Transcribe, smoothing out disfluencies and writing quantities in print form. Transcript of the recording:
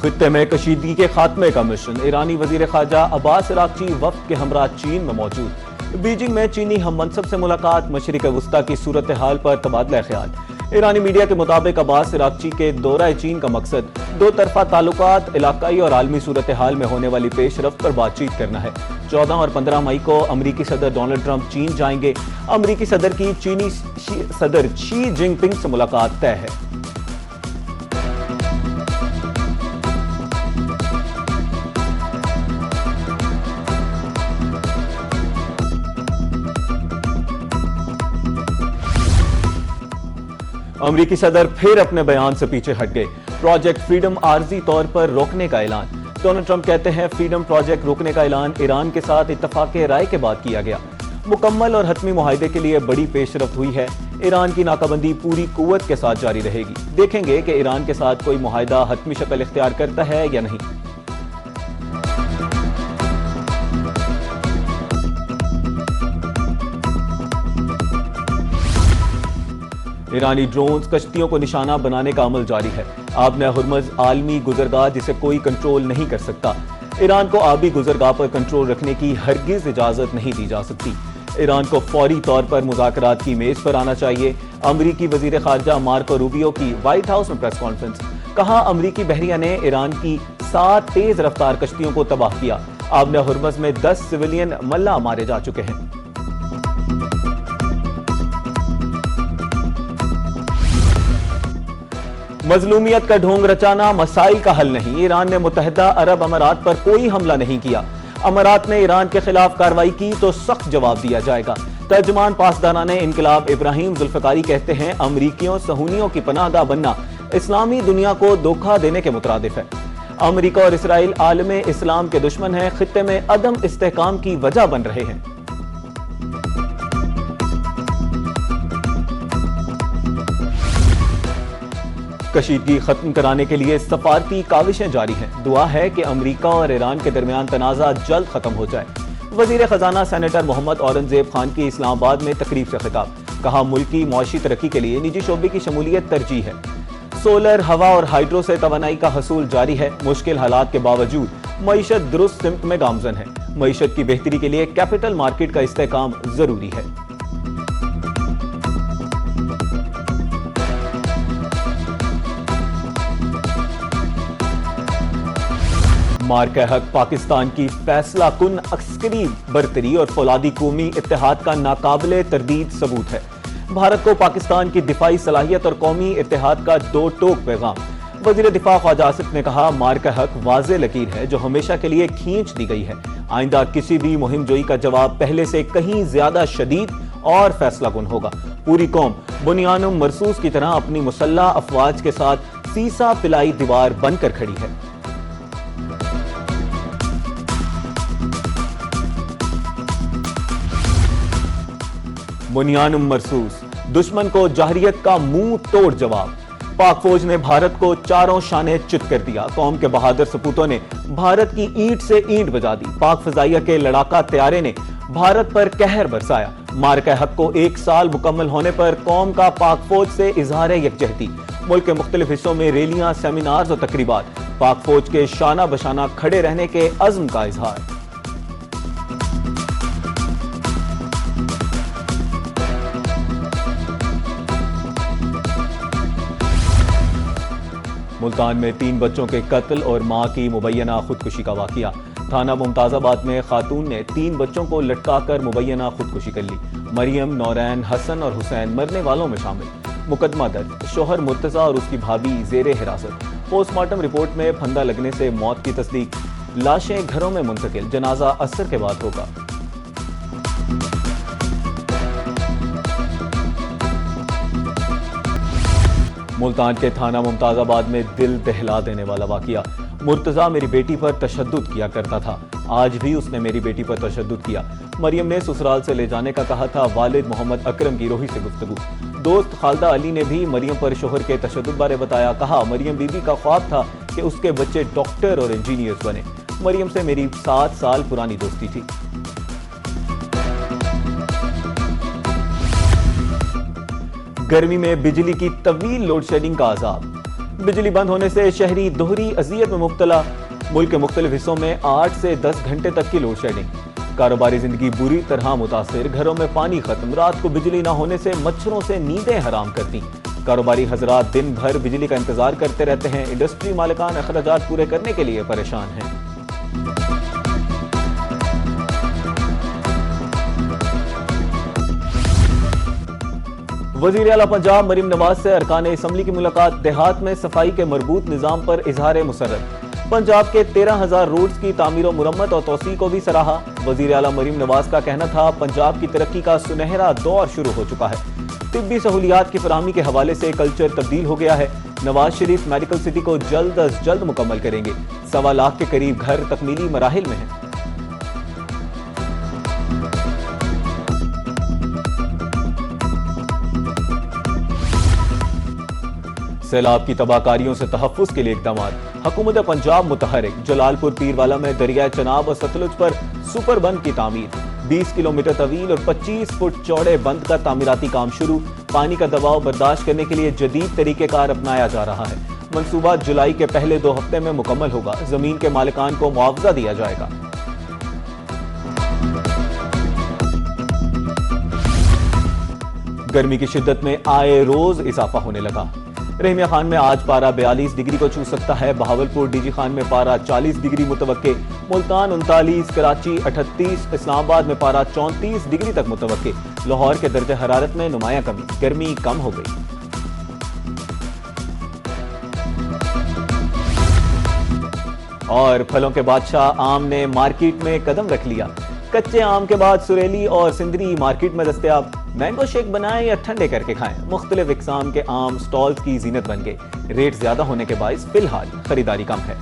خطے میں کشیدگی کے خاتمے کا مشن، ایرانی وزیر خارجہ عباس عراقچی وفد کے ہمراہ چین میں موجود۔ بیجنگ میں چینی ہم منصب سے ملاقات، مشرق وسطیٰ کی صورتحال پر تبادلہ خیال۔ ایرانی میڈیا کے مطابق عباس عراقچی کے دورہ چین کا مقصد دو طرفہ تعلقات، علاقائی اور عالمی صورتحال میں ہونے والی پیش رفت پر بات چیت کرنا ہے۔ 14 اور 15 مئی کو امریکی صدر ڈونلڈ ٹرمپ چین جائیں گے۔ امریکی صدر کی چینی صدر شی جن پنگ سے ملاقات طے ہے۔ امریکی صدر پھر اپنے بیان سے پیچھے ہٹ گئے۔ پروجیکٹ فریڈم عارضی طور پر روکنے کا اعلان۔ ڈونلڈ ٹرمپ کہتے ہیں فریڈم پروجیکٹ روکنے کا اعلان ایران کے ساتھ اتفاق رائے کے بعد کیا گیا۔ مکمل اور حتمی معاہدے کے لیے بڑی پیش رفت ہوئی ہے۔ ایران کی ناکہ بندی پوری قوت کے ساتھ جاری رہے گی۔ دیکھیں گے کہ ایران کے ساتھ کوئی معاہدہ حتمی شکل اختیار کرتا ہے یا نہیں۔ ایرانی ڈرونز کشتیوں کو نشانہ بنانے کا عمل جاری ہے۔ آبِ ہرمز عالمی گزرگاہ جسے کوئی کنٹرول نہیں کر سکتا۔ ایران کو آبی گزرگاہ پر کنٹرول رکھنے کی ہرگز اجازت نہیں دی جا سکتی۔ ایران کو فوری طور پر مذاکرات کی میز پر آنا چاہیے۔ امریکی وزیر خارجہ مارکو روبیو کی وائٹ ہاؤس میں پریس کانفرنس۔ کہا امریکی بحریہ نے ایران کی 7 تیز رفتار کشتیوں کو تباہ کیا۔ آبِ ہرمز میں 10 سویلین ملح مارے جا چکے ہیں۔ مظلومیت کا ڈھونگ رچانا مسائل کا حل نہیں۔ ایران نے متحدہ عرب امارات پر کوئی حملہ نہیں کیا۔ امارات نے ایران کے خلاف کارروائی کی تو سخت جواب دیا جائے گا۔ ترجمان پاسداران انقلاب ابراہیم ذوالفقاری کہتے ہیں امریکیوں صہیونیوں کی پناہ گاہ بننا اسلامی دنیا کو دھوکہ دینے کے مترادف ہے۔ امریکہ اور اسرائیل عالم اسلام کے دشمن ہیں، خطے میں عدم استحکام کی وجہ بن رہے ہیں۔ کشیدگی ختم کرانے کے لیے سفارتی کاوشیں جاری ہیں۔ دعا ہے کہ امریکہ اور ایران کے درمیان تنازع جلد ختم ہو جائے۔ وزیر خزانہ سینیٹر محمد اورنگزیب خان کی اسلام آباد میں تقریب سے خطاب۔ کہا ملکی معاشی ترقی کے لیے نجی شعبے کی شمولیت ترجیح ہے۔ سولر، ہوا اور ہائیڈرو سے توانائی کا حصول جاری ہے۔ مشکل حالات کے باوجود معیشت درست سمت میں گامزن ہے۔ معیشت کی بہتری کے لیے کیپٹل مارکیٹ کا استحکام ضروری ہے۔ مارکہ حق پاکستان کی فیصلہ کن عسکری برتری اور فولادی قومی اتحاد کا ناقابل تردید ثبوت ہے۔ بھارت کو پاکستان کی دفاعی صلاحیت اور قومی اتحاد کا دو ٹوک پیغام۔ وزیر دفاع خواجہ آصف نے کہا مارکہ حق واضح لکیر ہے جو ہمیشہ کے لیے کھینچ دی گئی ہے۔ آئندہ کسی بھی مہم جوئی کا جواب پہلے سے کہیں زیادہ شدید اور فیصلہ کن ہوگا۔ پوری قوم بنیانم مرصوص کی طرح اپنی مسلح افواج کے ساتھ سیسا پلائی دیوار بن کر کھڑی ہے۔ بنیانم مرصوص، دشمن کو جاہریت کا منہ توڑ جواب۔ پاک فوج نے بھارت کو چاروں شانے چت کر دیا۔ قوم کے بہادر سپوتوں نے بھارت کی اینٹ سے اینٹ بجا دی۔ پاک فضائیہ کے لڑاکا طیارے نے بھارت پر قہر برسایا۔ مارکہ حق کو 1 سال مکمل ہونے پر قوم کا پاک فوج سے اظہار یکجہتی۔ ملک کے مختلف حصوں میں ریلیاں، سیمینارز اور تقریبات۔ پاک فوج کے شانہ بشانہ کھڑے رہنے کے عزم کا اظہار۔ ملتان میں 3 بچوں کے قتل اور ماں کی مبینہ خودکشی کا واقعہ۔ تھانہ ممتاز آباد میں خاتون نے 3 بچوں کو لٹکا کر مبینہ خودکشی کر لی۔ مریم، نورین، حسن اور حسین مرنے والوں میں شامل۔ مقدمہ درج، شوہر مرتضی اور اس کی بھابھی زیر حراست۔ پوسٹ مارٹم رپورٹ میں پھندا لگنے سے موت کی تصدیق۔ لاشیں گھروں میں منتقل، جنازہ عصر کے بعد ہوگا۔ ملتان کے تھانہ ممتاز آباد میں دل دہلا دینے والا واقعہ۔ مرتضی میری بیٹی پر تشدد کیا کرتا تھا، آج بھی اس نے میری بیٹی پر تشدد کیا۔ مریم نے سسرال سے لے جانے کا کہا تھا۔ والد محمد اکرم کی روحی سے گفتگو۔ دوست خالدہ علی نے بھی مریم پر شوہر کے تشدد بارے بتایا۔ کہا مریم بی بی کا خواب تھا کہ اس کے بچے ڈاکٹر اور انجینئرز بنے۔ مریم سے میری 7 سال پرانی دوستی تھی۔ گرمی میں بجلی کی طویل لوڈ شیڈنگ کا عذاب۔ بجلی بند ہونے سے شہری دوہری اذیت میں مبتلا، ملک کے مختلف حصوں میں 8 سے 10 گھنٹے تک کی لوڈ شیڈنگ۔ کاروباری زندگی بری طرح متاثر، گھروں میں پانی ختم، رات کو بجلی نہ ہونے سے مچھروں سے نیندیں حرام کرتی۔ کاروباری حضرات دن بھر بجلی کا انتظار کرتے رہتے ہیں، انڈسٹری مالکان اخراجات پورے کرنے کے لیے پریشان ہیں۔ وزیر اعلیٰ پنجاب مریم نواز سے ارکان اسمبلی کی ملاقات، دیہات میں صفائی کے مربوط نظام پر اظہار مسرت۔ پنجاب کے 13,000 روڈز کی تعمیر و مرمت اور توسیع کو بھی سراہا۔ وزیر اعلیٰ مریم نواز کا کہنا تھا، پنجاب کی ترقی کا سنہرا دور شروع ہو چکا ہے، طبی سہولیات کی فراہمی کے حوالے سے کلچر تبدیل ہو گیا ہے۔ نواز شریف میڈیکل سٹی کو جلد از جلد مکمل کریں گے، 1.25 لاکھ کے قریب گھر تکمیلی مراحل میں ہیں۔ سیلاب کی تباہ کاریوں سے تحفظ کے لیے اقدامات، حکومت پنجاب متحرک۔ جلال پور پیر والا میں دریائے چناب اور ستلج پر سپر بند کی تعمیر، 20 کلومیٹر طویل اور 25 فٹ چوڑے بند کا تعمیراتی کام شروع۔ پانی کا دباؤ برداشت کرنے کے لیے جدید طریقہ کار اپنایا جا رہا ہے۔ منصوبہ جولائی کے پہلے 2 ہفتے میں مکمل ہوگا، زمین کے مالکان کو معاوضہ دیا جائے گا۔ گرمی کی شدت میں آئے روز اضافہ ہونے لگا۔ رحمیہ خان میں آج پارہ 42 ڈگری کو چھو سکتا ہے، بہاولپور ڈی جی خان میں پارہ 40 ڈگری متوقع، ملتان 39، کراچی 38، اسلام آباد میں پارہ 34 ڈگری تک متوقع۔ لاہور کے درجہ حرارت میں نمایاں کمی، گرمی کم ہو گئی۔ اور پھلوں کے بادشاہ آم نے مارکیٹ میں قدم رکھ لیا۔ کچے آم کے بعد سریلی اور سندری مارکیٹ میں دستیاب۔ مینگو شیک بنائیں یا ٹھنڈے کر کے کھائیں، مختلف اقسام کے آم سٹالز کی زینت بن گئے۔ ریٹ زیادہ ہونے کے باعث فی الحال خریداری کم ہے۔